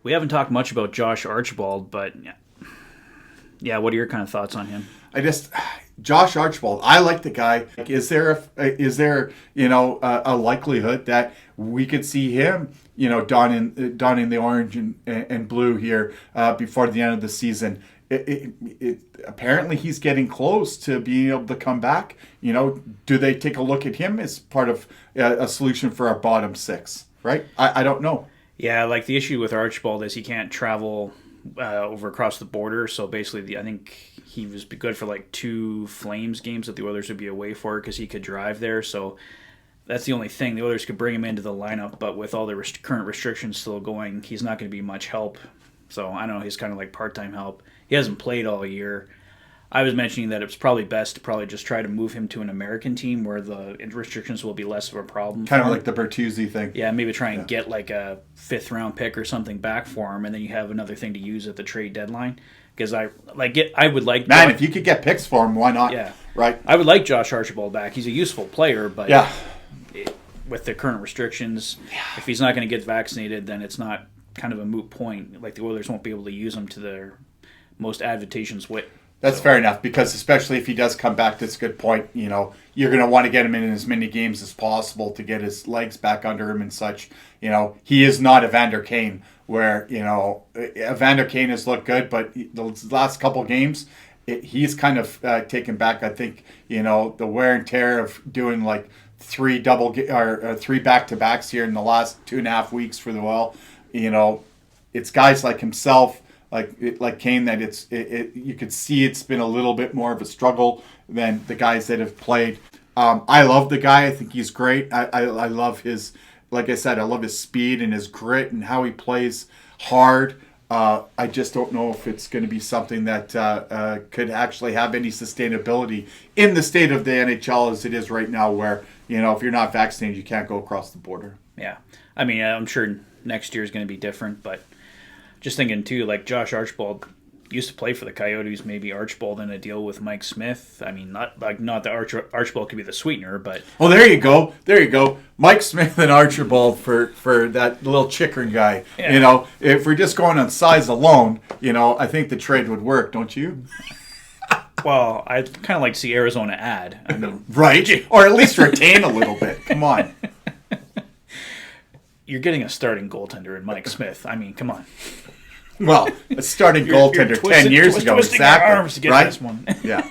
We haven't talked much about Josh Archibald, but yeah, what are your kind of thoughts on him? Josh Archibald, I like the guy. Is there a likelihood that we could see him, donning the orange and blue here before the end of the season? Apparently he's getting close to being able to come back. Do they take a look at him as part of a solution for our bottom six? Right? I don't know. Yeah, like the issue with Archibald is he can't travel over across the border. So basically, I think he was good for like 2 Flames games that the Oilers would be away for because he could drive there. So that's the only thing. The Oilers could bring him into the lineup, but with all the current restrictions still going, he's not going to be much help. So I don't know. He's kind of like part-time help. He hasn't played all year. I was mentioning that it's probably best to probably just try to move him to an American team where the restrictions will be less of a problem. Kind of like the Bertuzzi thing. Yeah, maybe try and get like a 5th-round pick or something back for him, and then you have another thing to use at the trade deadline. Because I would like... Man, if you could get picks for him, why not? Yeah. Right? I would like Josh Archibald back. He's a useful player, but with the current restrictions, if he's not going to get vaccinated, then it's not kind of a moot point. Like the Oilers won't be able to use him to their most advantageous way. That's fair enough, because especially if he does come back, that's a good point. You're going to want to get him in as many games as possible to get his legs back under him and such. He is not Evander Kane, where, Evander Kane has looked good, but the last couple games, he's kind of taken back, I think, the wear and tear of doing like 3 back-to-backs here in the last 2.5 weeks for the Oil. It's guys like himself, like Kane, that you could see it's been a little bit more of a struggle than the guys that have played. I love the guy. I think he's great. I love his, like I said, I love his speed and his grit and how he plays hard. I just don't know if it's going to be something that could actually have any sustainability in the state of the NHL as it is right now, where, if you're not vaccinated, you can't go across the border. Yeah. I mean, I'm sure next year is going to be different, but just thinking too, like Josh Archibald used to play for the Coyotes. Maybe Archibald in a deal with Mike Smith. I mean, not that Archibald could be the sweetener, but there you go. Mike Smith and Archibald for that little Chikrin guy. Yeah. If we're just going on size alone, I think the trade would work, don't you? Well, I'd kind of like to see Arizona add. I mean, right, or at least retain a little bit. Come on. You're getting a starting goaltender in Mike Smith. I mean, come on. Well, a starting goaltender 10 years ago, exactly. Arms to get right? This one. Yeah.